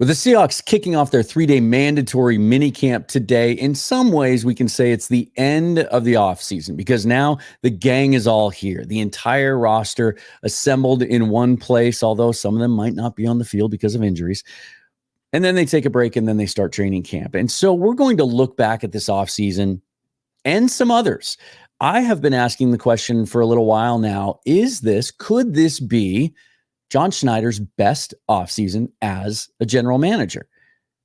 With the Seahawks kicking off their 3-day mandatory minicamp today, in some ways we can say it's the end of the offseason because now the gang is all here. The entire roster assembled in one place, although some of them might not be on the field because of injuries. And then they take a break and then they start training camp. And so we're going to look back at this offseason and some others. I have been asking the question for a little while now, could this be John Schneider's best offseason as a general manager?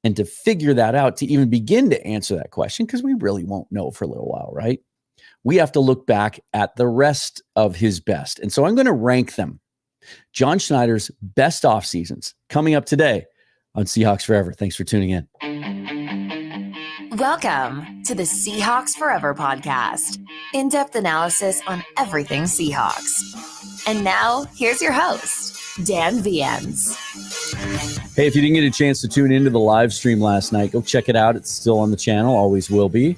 And to figure that out, to even begin to answer that question, because we really won't know for a little while, right? We have to look back at the rest of his best. And so I'm going to rank them. John Schneider's best offseasons coming up today on Seahawks Forever. Thanks for tuning in. Welcome to the Seahawks Forever podcast. In-depth analysis on everything Seahawks. And now, here's your host, Dan Viens. Hey, if you didn't get a chance to tune into the live stream last night, go check it out. It's still on the channel, always will be.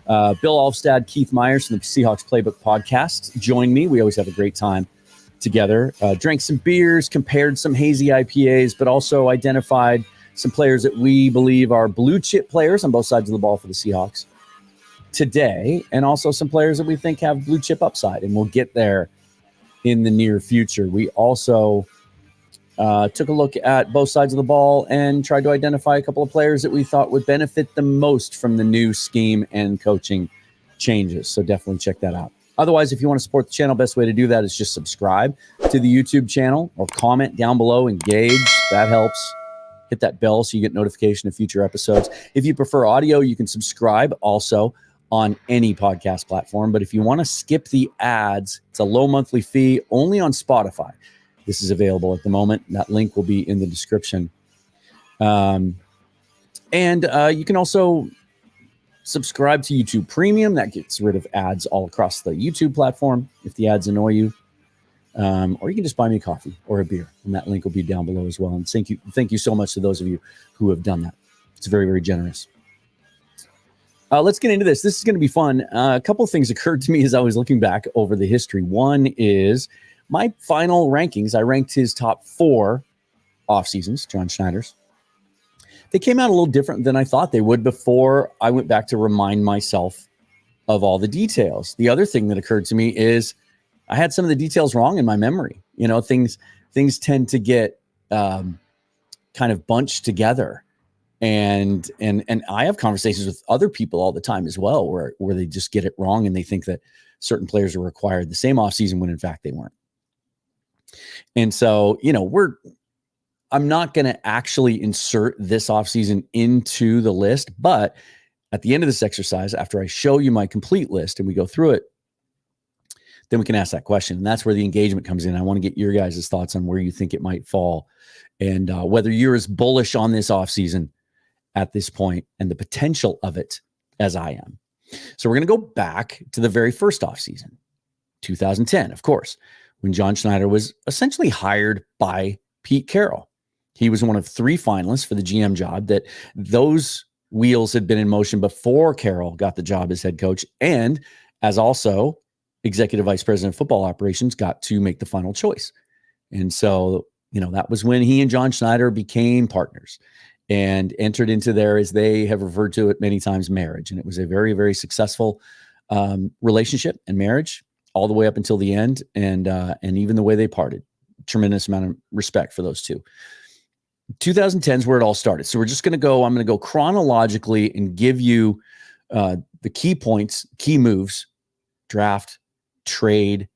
Bill Alvstad, Keith Myers from the Seahawks Playbook podcast joined me. We always have a great time together. Drank some beers, compared some hazy IPAs, but also identified some players that we believe are blue chip players on both sides of the ball for the Seahawks today, and also some players that we think have blue chip upside, and we'll get there in the near future. We also took a look at both sides of the ball and tried to identify a couple of players that we thought would benefit the most from the new scheme and coaching changes. So definitely check that out. Otherwise, if you want to support the channel, best way to do that is just subscribe to the YouTube channel or comment down below, engage. That helps. Hit that bell so you get notification of future episodes. If you prefer audio, you can subscribe also on any podcast platform. But if you want to skip the ads, it's a low monthly fee only on Spotify. This is available at the moment. That link will be in the description. And you can also subscribe to YouTube Premium. That gets rid of ads all across the YouTube platform if the ads annoy you. Or you can just buy me a coffee or a beer, and that link will be down below as well. And thank you so much to those of you who have done that. It's very, very generous. Let's get into this. This is going to be fun. A couple of things occurred to me as I was looking back over the history. One is my final rankings. I ranked his top 4 off seasons, John Schneider's. They came out a little different than I thought they would before I went back to remind myself of all the details. The other thing that occurred to me is I had some of the details wrong in my memory. You know, things tend to get kind of bunched together. And I have conversations with other people all the time as well, where they just get it wrong and they think that certain players are required the same offseason when in fact they weren't. And so, you know, I'm not going to actually insert this offseason into the list, but at the end of this exercise, after I show you my complete list and we go through it, then we can ask that question. And that's where the engagement comes in. I want to get your guys' thoughts on where you think it might fall and whether you're as bullish on this offseason at this point and the potential of it as I am. So we're going to go back to the very first offseason, 2010, of course, when John Schneider was essentially hired by Pete Carroll. He was one of 3 finalists for the GM job. That those wheels had been in motion before Carroll got the job as head coach, and as also executive vice president of football operations, got to make the final choice. And so, you know, that was when he and John Schneider became partners and entered into their, as they have referred to it many times, marriage. And it was a very, very successful relationship and marriage all the way up until the end. And even the way they parted, tremendous amount of respect for those two. 2010 is where it all started. So we're just going to go, I'm going to go chronologically and give you the key points, key moves, draft, trade,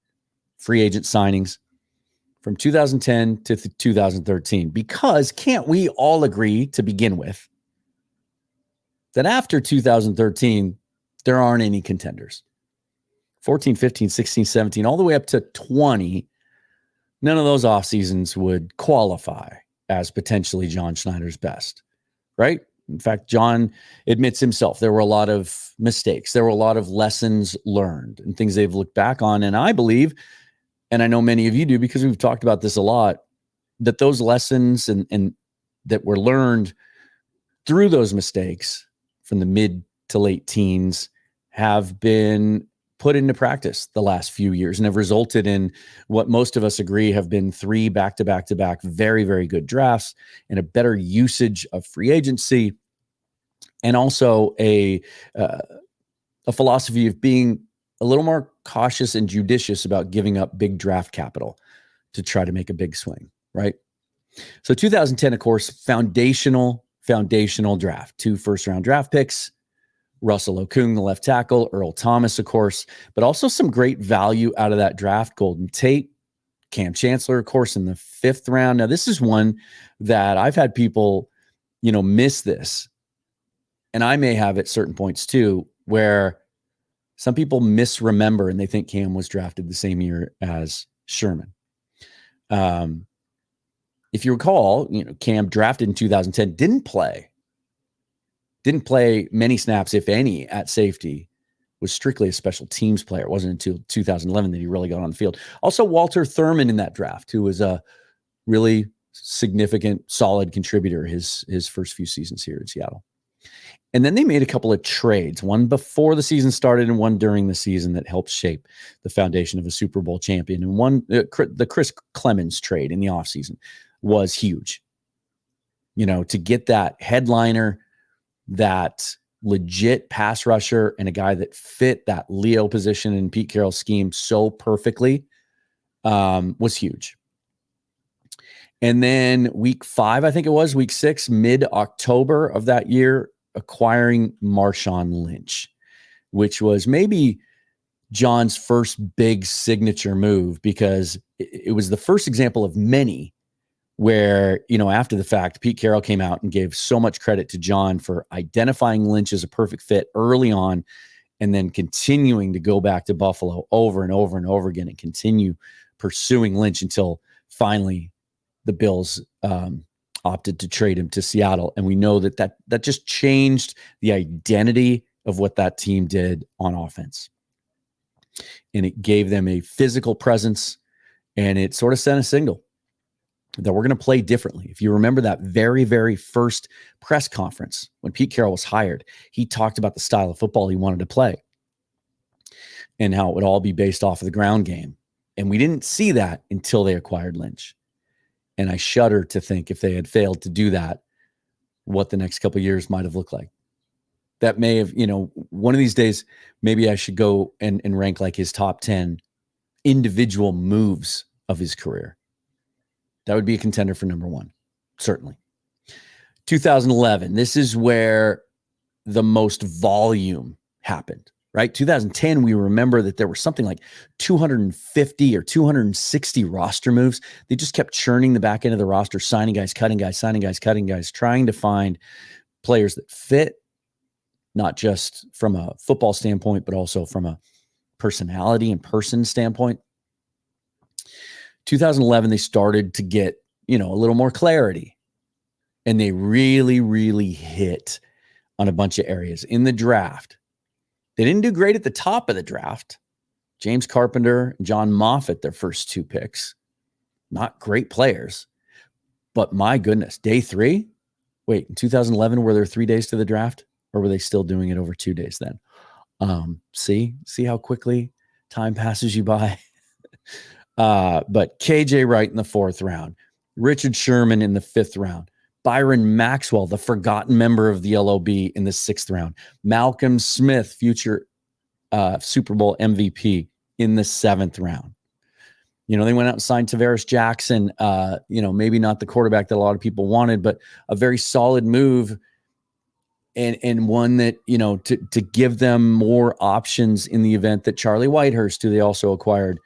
free agent signings from 2010 to 2013, because can't we all agree to begin with that after 2013, there aren't any contenders? 14, 15, 16, 17, all the way up to 20, none of those off seasons would qualify as potentially John Schneider's best, right? In fact, John admits himself there were a lot of mistakes. There were a lot of lessons learned and things they've looked back on. And I believe, and I know many of you do because we've talked about this a lot, that those lessons and that were learned through those mistakes from the mid to late teens have been put into practice the last few years and have resulted in what most of us agree have been 3 back-to-back-to-back very, very good drafts and a better usage of free agency, and also a philosophy of being a little more cautious and judicious about giving up big draft capital to try to make a big swing, right? So 2010, of course, foundational draft, 2 first-round draft picks, Russell Okung, the left tackle, Earl Thomas, of course, but also some great value out of that draft. Golden Tate, Cam Chancellor, of course, in the 5th round. Now, this is one that I've had people, miss this. And I may have at certain points too, where some people misremember and they think Cam was drafted the same year as Sherman. If you recall, Cam drafted in 2010, didn't play many snaps, if any, at safety, was strictly a special teams player. It wasn't until 2011 that he really got on the field. Also, Walter Thurman in that draft, who was a really significant, solid contributor his first few seasons here in Seattle. And then they made a couple of trades, one before the season started and one during the season, that helped shape the foundation of a Super Bowl champion. And one, the Chris Clemens trade in the offseason was huge. To get that headliner, that legit pass rusher, and a guy that fit that Leo position in Pete Carroll's scheme so perfectly was huge. And then week 5, I think it was, week 6, mid-October of that year, acquiring Marshawn Lynch, which was maybe John's first big signature move, because it was the first example of many where, after the fact, Pete Carroll came out and gave so much credit to John for identifying Lynch as a perfect fit early on, and then continuing to go back to Buffalo over and over and over again and continue pursuing Lynch until finally the Bills opted to trade him to Seattle. And we know that just changed the identity of what that team did on offense. And it gave them a physical presence, and it sort of sent a signal that we're going to play differently. If you remember that very, very first press conference when Pete Carroll was hired, he talked about the style of football he wanted to play and how it would all be based off of the ground game. And we didn't see that until they acquired Lynch. And I shudder to think, if they had failed to do that, what the next couple of years might have looked like. That may have, one of these days, maybe I should go and rank like his top 10 individual moves of his career. That would be a contender for number 1, certainly. 2011, this is where the most volume happened, right? 2010, we remember that there were something like 250 or 260 roster moves. They just kept churning the back end of the roster, signing guys, cutting guys, signing guys, cutting guys, trying to find players that fit, not just from a football standpoint, but also from a personality and person standpoint. 2011, they started to get, a little more clarity, and they really, really hit on a bunch of areas in the draft. They didn't do great at the top of the draft. James Carpenter and John Moffitt, their first 2 picks, not great players, but my goodness, day 3, wait, in 2011, were there 3 days to the draft, or were they still doing it over 2 days then? See how quickly time passes you by. But KJ Wright in the 4th round, Richard Sherman in the 5th round, Byron Maxwell, the forgotten member of the LOB, in the 6th round, Malcolm Smith, future Super Bowl MVP, in the 7th round. They went out and signed Tavares Jackson, maybe not the quarterback that a lot of people wanted, but a very solid move, and one that, to give them more options in the event that Charlie Whitehurst, who they also acquired,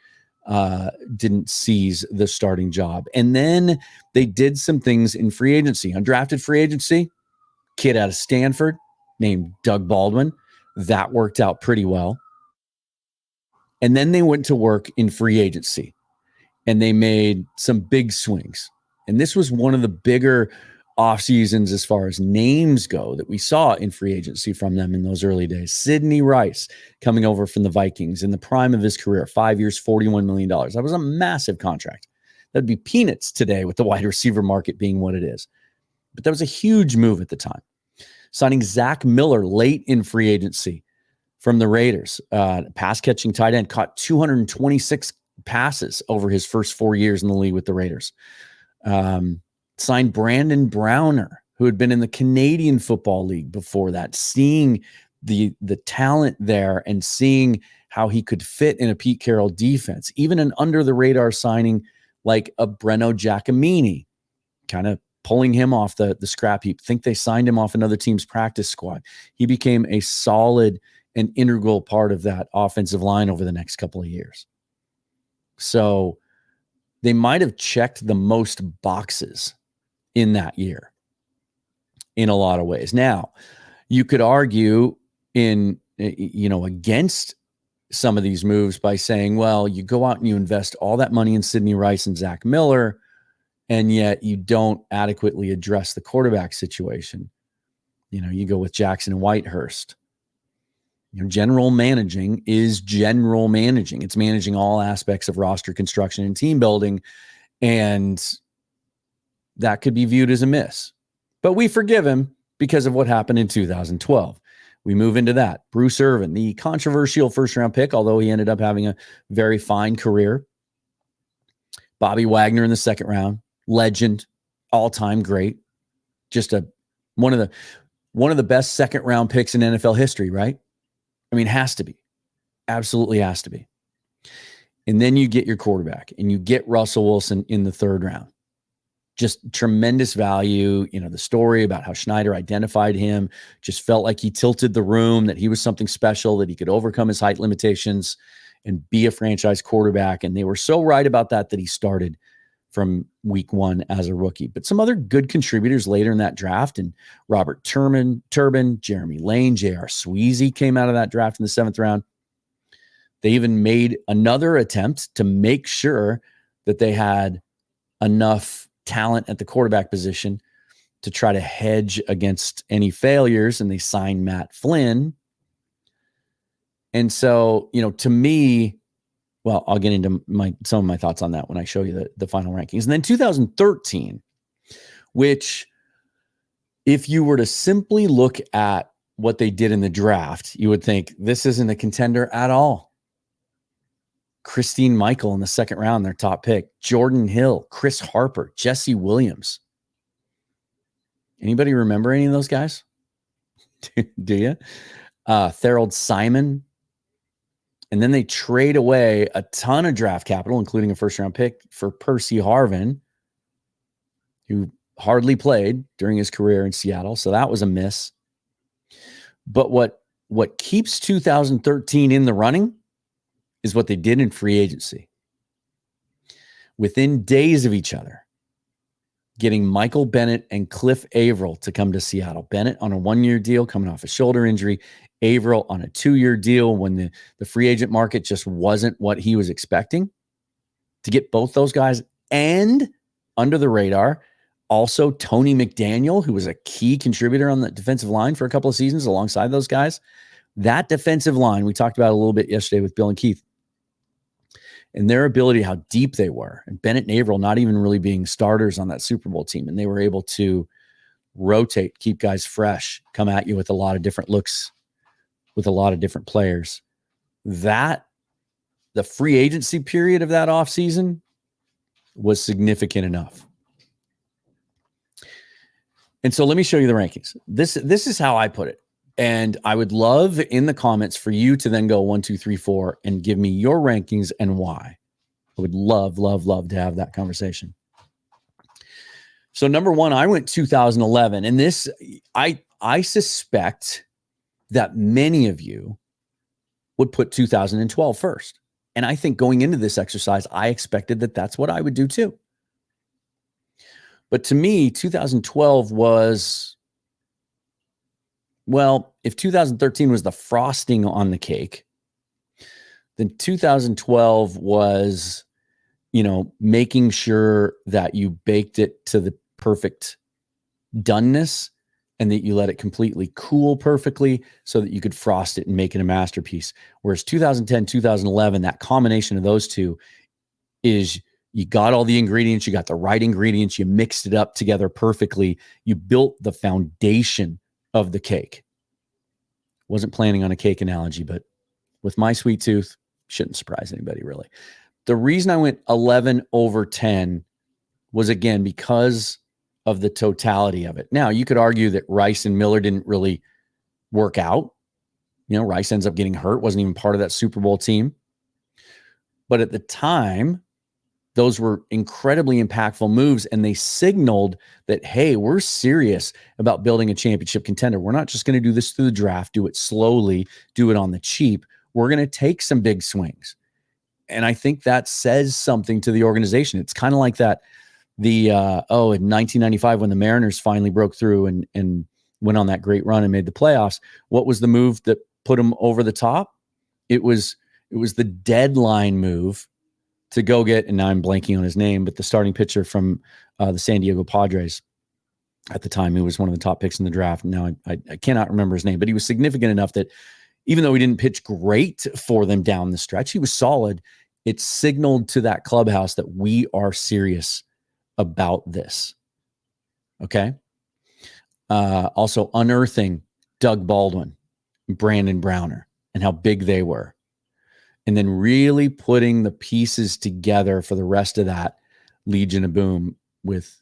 didn't seize the starting job. And then they did some things in free agency, undrafted free agency, kid out of Stanford named Doug Baldwin. That worked out pretty well. And then they went to work in free agency, and they made some big swings. And this was one of the bigger off seasons as far as names go that we saw in free agency from them in those early days. Sidney Rice coming over from the Vikings in the prime of his career, 5 years, $41 million. That was a massive contract. That'd be peanuts today with the wide receiver market being what it is. But that was a huge move at the time. Signing Zach Miller late in free agency from the Raiders. Pass catching tight end, caught 226 passes over his first 4 years in the league with the Raiders. Signed Brandon Browner, who had been in the Canadian Football League before that, seeing the talent there and seeing how he could fit in a Pete Carroll defense. Even an under-the-radar signing like a Breno Giacomini, kind of pulling him off the scrap heap. Think they signed him off another team's practice squad. He became a solid and integral part of that offensive line over the next couple of years. So they might have checked the most boxes in that year in a lot of ways. Now, you could argue against some of these moves by saying, well, you go out and you invest all that money in Sidney Rice and Zach Miller, and yet you don't adequately address the quarterback situation. You go with Jackson and Whitehurst. General managing is general managing. It's managing all aspects of roster construction and team building, and that could be viewed as a miss. But we forgive him because of what happened in 2012. We move into that. Bruce Irvin, the controversial first-round pick, although he ended up having a very fine career. Bobby Wagner in the second round, legend, all-time great. Just one of the best second-round picks in NFL history, right? I mean, has to be. Absolutely has to be. And then you get your quarterback, and you get Russell Wilson in the third round. Just tremendous value. The story about how Schneider identified him, just felt like he tilted the room, that he was something special, that he could overcome his height limitations and be a franchise quarterback. And they were so right about that he started from week one as a rookie. But some other good contributors later in that draft, and Robert Turbin, Jeremy Lane, J.R. Sweezy came out of that draft in the seventh round. They even made another attempt to make sure that they had enough talent at the quarterback position to try to hedge against any failures, and they signed Matt Flynn. And so, to me, well, I'll get into some of my thoughts on that when I show you the final rankings. And then 2013, which, if you were to simply look at what they did in the draft, you would think this isn't a contender at all. Christine Michael in the second round, their top pick. Jordan Hill, Chris Harper, Jesse Williams. Anybody remember any of those guys? Do you? Thorold Simon. And then they trade away a ton of draft capital, including a first-round pick, for Percy Harvin, who hardly played during his career in Seattle. So that was a miss. But what keeps 2013 in the running is what they did in free agency. Within days of each other, getting Michael Bennett and Cliff Averill to come to Seattle. Bennett on a 1-year deal coming off a shoulder injury. Averill on a 2-year deal when the free agent market just wasn't what he was expecting. To get both those guys, and under the radar, also Tony McDaniel, who was a key contributor on the defensive line for a couple of seasons alongside those guys. That defensive line, we talked about a little bit yesterday with Bill and Keith, and their ability, how deep they were. And Bennett and Averill not even really being starters on that Super Bowl team. And they were able to rotate, keep guys fresh, come at you with a lot of different looks, with a lot of different players. The free agency period of that offseason was significant enough. And so let me show you the rankings. This is how I put it. And I would love in the comments for you to then go 1, 2, 3, 4 and give me your rankings and why. I would love, love, love to have that conversation. So number one, I went 2011. And this, I suspect that many of you would put 2012 first. And I think going into this exercise, I expected that that's what I would do too. But to me, 2012 was, well, if 2013 was the frosting on the cake, then 2012 was, making sure that you baked it to the perfect doneness and that you let it completely cool perfectly so that you could frost it and make it a masterpiece. Whereas 2010, 2011, that combination of those two is you got all the ingredients, you got the right ingredients, you mixed it up together perfectly. You built the foundation of the cake. Wasn't planning on a cake analogy, but with my sweet tooth, shouldn't surprise anybody really. The reason I went 11/10 was, again, because of the totality of it. Now, you could argue that Rice and Miller didn't really work out. Rice ends up getting hurt, wasn't even part of that Super Bowl team. But at the time, those were incredibly impactful moves, and they signaled that, hey, we're serious about building a championship contender. We're not just going to do this through the draft, do it slowly, do it on the cheap. We're going to take some big swings. And I think that says something to the organization. It's kind of like that, in 1995 when the Mariners finally broke through and went on that great run and made the playoffs. What was the move that put them over the top? It was the deadline move to go get, and now I'm blanking on his name, but the starting pitcher from the San Diego Padres at the time, who was one of the top picks in the draft. Now I cannot remember his name, but he was significant enough that even though he didn't pitch great for them down the stretch, he was solid. It signaled to that clubhouse that we are serious about this. Okay. Also unearthing Doug Baldwin, Brandon Browner, and how big they were. And then really putting the pieces together for the rest of that Legion of Boom with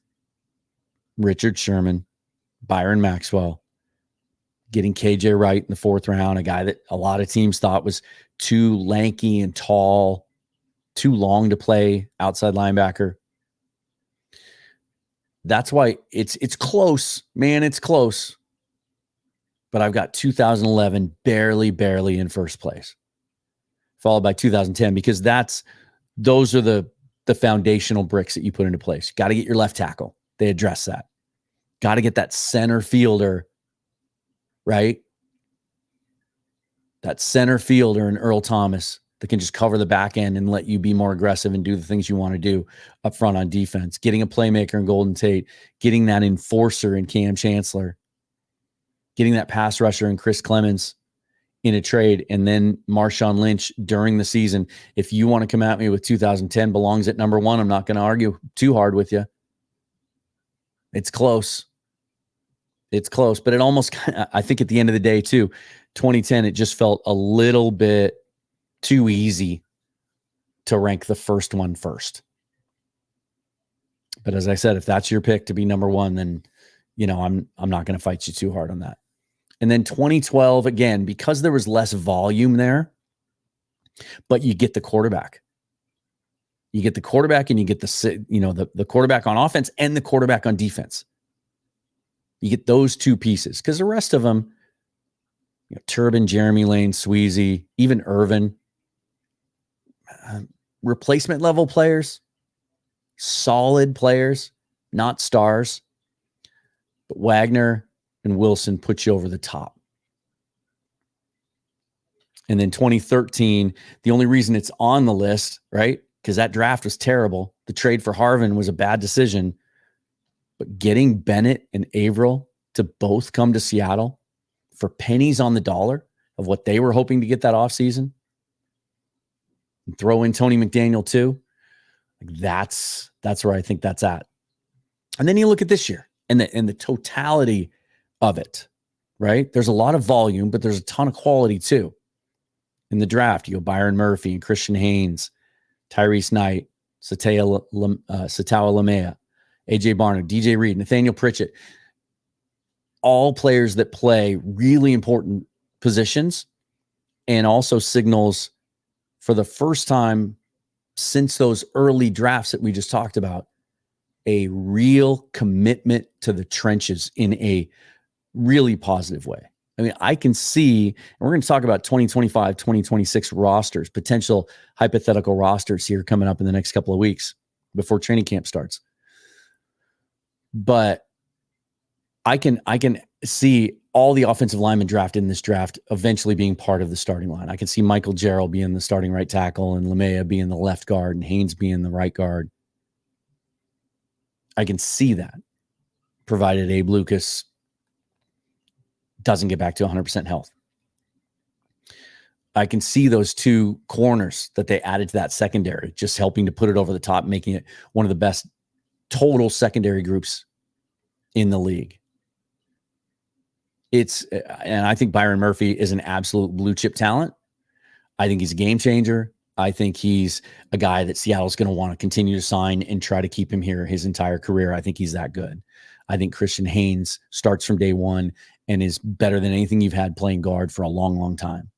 Richard Sherman, Byron Maxwell, getting KJ Wright in the 4th round, a guy that a lot of teams thought was too lanky and tall, too long to play outside linebacker. That's why it's close, man. It's close. But I've got 2011 barely in first place, followed by 2010, because those are the foundational bricks that you put into place. Got to get your left tackle. They address that. Got to get that center fielder, right? That center fielder in Earl Thomas that can just cover the back end and let you be more aggressive and do the things you want to do up front on defense. Getting a playmaker in Golden Tate, getting that enforcer in Cam Chancellor, getting that pass rusher in Chris Clemens in a trade, and then Marshawn Lynch during the season. If you want to come at me with 2010 belongs at number 1, I'm not going to argue too hard with you. It's close. It's close, but it almost, I think at the end of the day too, 2010, it just felt a little bit too easy to rank the first one first. But as I said, if that's your pick to be number 1, then, I'm not going to fight you too hard on that. And then 2012, again, because there was less volume there, but you get the quarterback. You get the quarterback and you get the quarterback on offense and the quarterback on defense. You get those two pieces, because the rest of them, Turbin, Jeremy Lane, Sweezy, even Irvin, replacement level players, solid players, not stars. But Wagner and Wilson put you over the top. And then 2013, the only reason it's on the list, right? Because that draft was terrible. The trade for Harvin was a bad decision. But getting Bennett and Averill to both come to Seattle for pennies on the dollar of what they were hoping to get that offseason, and throw in Tony McDaniel too, that's where I think that's at. And then you look at this year and the totality of it, right? There's a lot of volume, but there's a ton of quality too. In the draft, you go Byron Murphy and Christian Haynes, Tyrese Knight, Satawa Lamea, AJ Barner, DJ Reed, Nathaniel Pritchett, all players that play really important positions, and also signals for the first time since those early drafts that we just talked about, a real commitment to the trenches in a really positive way. I mean, I can see, and we're going to talk about 2025, 2026 rosters, potential hypothetical rosters here coming up in the next couple of weeks before training camp starts. But I can see all the offensive linemen drafted in this draft eventually being part of the starting line. I can see Michael Jarrell being the starting right tackle and Lamea being the left guard and Haynes being the right guard. I can see that, provided Abe Lucas doesn't get back to 100% health. I can see those two corners that they added to that secondary, just helping to put it over the top, making it one of the best total secondary groups in the league. And I think Byron Murphy is an absolute blue chip talent. I think he's a game changer. I think he's a guy that Seattle's going to want to continue to sign and try to keep him here his entire career. I think he's that good. I think Christian Haynes starts from day one and is better than anything you've had playing guard for a long, long time.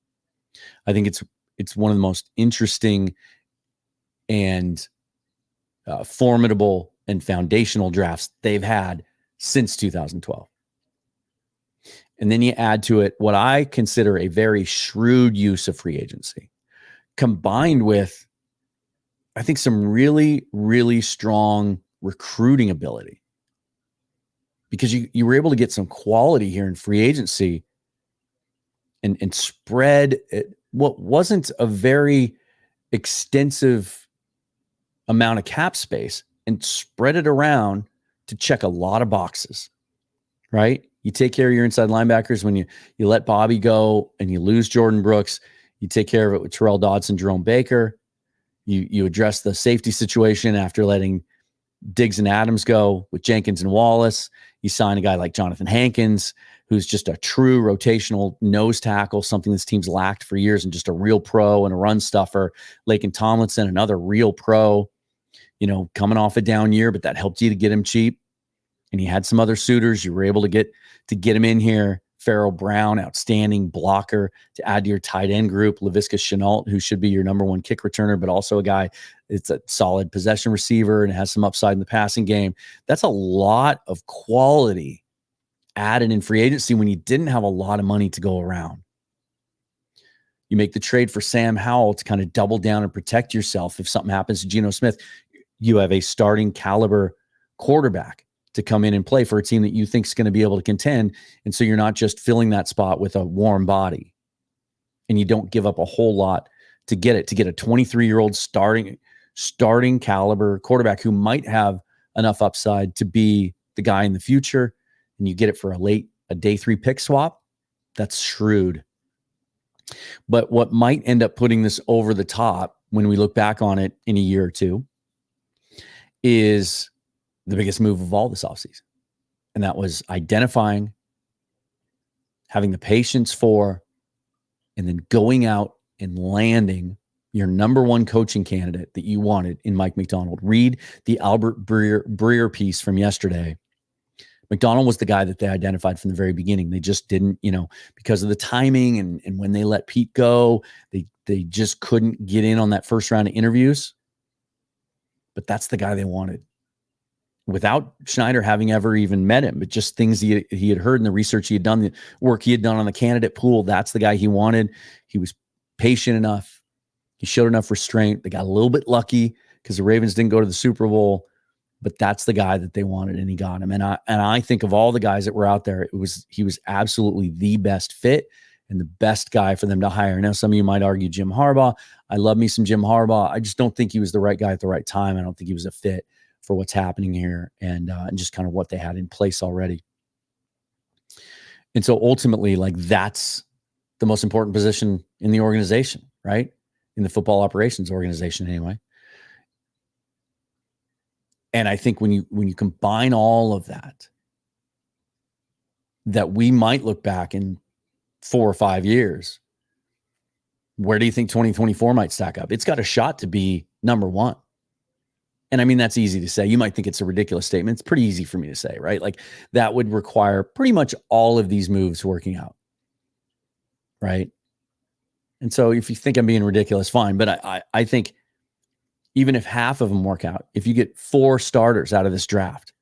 I think it's one of the most interesting and formidable and foundational drafts they've had since 2012. And then you add to it what I consider a very shrewd use of free agency, combined with, I think, some really, really strong recruiting ability. Because you were able to get some quality here in free agency and spread what wasn't a very extensive amount of cap space and spread it around to check a lot of boxes, right? You take care of your inside linebackers when you let Bobby go and you lose Jordan Brooks. You take care of it with Terrell Dodson, Jerome Baker. You address the safety situation after letting Diggs and Adams go with Jenkins and Wallace. You sign a guy like Jonathan Hankins, who's just a true rotational nose tackle, something this team's lacked for years, and just a real pro and a run stuffer. Laken Tomlinson, another real pro, coming off a down year, but that helped you to get him cheap. And you had some other suitors. You were able to get him in here. Farrell Brown, outstanding blocker to add to your tight end group. Laviska Shenault, who should be your number one kick returner, but also a guy that's a solid possession receiver and has some upside in the passing game. That's a lot of quality added in free agency when you didn't have a lot of money to go around. You make the trade for Sam Howell to kind of double down and protect yourself if something happens to Geno Smith. You have a starting caliber quarterback to come in and play for a team that you think is going to be able to contend. And so you're not just filling that spot with a warm body, and you don't give up a whole lot to get a 23-year-old starting caliber quarterback who might have enough upside to be the guy in the future. And you get it for a day 3 pick swap. That's shrewd. But what might end up putting this over the top when we look back on it in a year or two is the biggest move of all this offseason. And that was identifying, having the patience for, and then going out and landing your number one coaching candidate that you wanted in Mike Macdonald. Read the Albert Breer piece from yesterday. Macdonald was the guy that they identified from the very beginning. They just didn't, because of the timing and when they let Pete go, they just couldn't get in on that first round of interviews. But that's the guy they wanted, without Schneider having ever even met him, but just things he had heard in the research he had done, the work he had done on the candidate pool. That's the guy he wanted. He was patient enough. He showed enough restraint. They got a little bit lucky because the Ravens didn't go to the Super Bowl, but that's the guy that they wanted, and he got him. And I think of all the guys that were out there, he was absolutely the best fit and the best guy for them to hire. Now, some of you might argue Jim Harbaugh. I love me some Jim Harbaugh. I just don't think he was the right guy at the right time. I don't think he was a fit for what's happening here and just kind of what they had in place already. And so ultimately, that's the most important position in the organization, right? In the football operations organization anyway. And I think when you combine all of that we might look back in 4 or 5 years, where do you think 2024 might stack up? It's got a shot to be number one. And I mean, that's easy to say. You might think it's a ridiculous statement. It's pretty easy for me to say, right? That would require pretty much all of these moves working out, right? And so if you think I'm being ridiculous, fine. But I think even if half of them work out, if you get 4 starters out of this draft,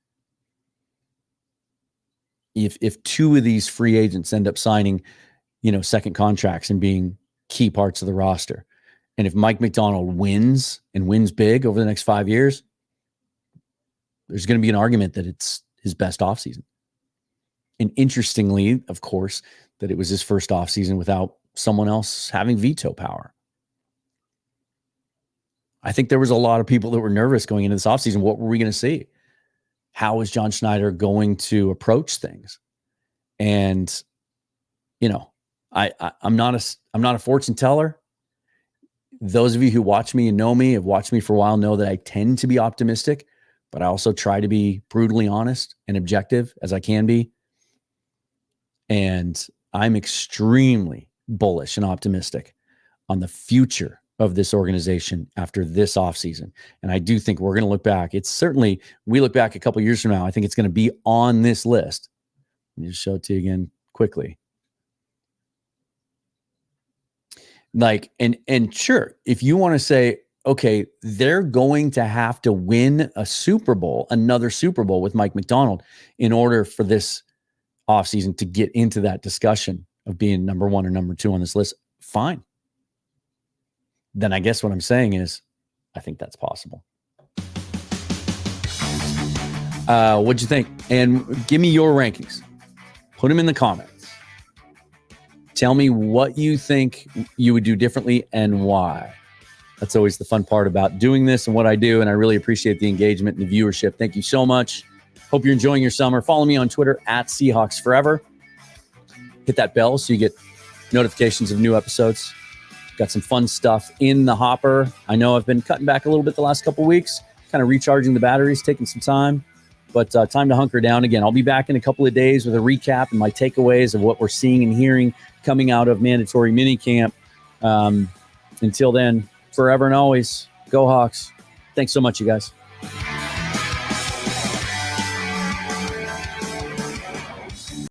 if 2 of these free agents end up signing, second contracts and being key parts of the roster, and if Mike Macdonald wins and wins big over the next 5 years, there's going to be an argument that it's his best offseason. And interestingly, of course, that it was his first offseason without someone else having veto power. I think there was a lot of people that were nervous going into this offseason. What were we going to see? How is John Schneider going to approach things? And, I'm not a fortune teller. Those of you who watch me and know me, have watched me for a while, know that I tend to be optimistic, but I also try to be brutally honest and objective as I can be. And I'm extremely bullish and optimistic on the future of this organization after this offseason. And I do think we're going to look back. It's certainly, we look back a couple of years from now, I think it's going to be on this list. Let me just show it to you again quickly. Like, and sure, if you want to say, okay, they're going to have to win a Super Bowl, another Super Bowl with Mike Macdonald in order for this offseason to get into that discussion of being number one or number two on this list, fine. Then I guess what I'm saying is, I think that's possible. What'd you think? And give me your rankings. Put them in the comments. Tell me what you think you would do differently and why. That's always the fun part about doing this and what I do, and I really appreciate the engagement and the viewership. Thank you so much. Hope you're enjoying your summer. Follow me on Twitter at Seahawks Forever. Hit that bell so you get notifications of new episodes. Got some fun stuff in the hopper. I know I've been cutting back a little bit the last couple of weeks, kind of recharging the batteries, taking some time. But time to hunker down again. I'll be back in a couple of days with a recap and my takeaways of what we're seeing and hearing coming out of mandatory minicamp. Until then, forever and always, go Hawks. Thanks so much, you guys.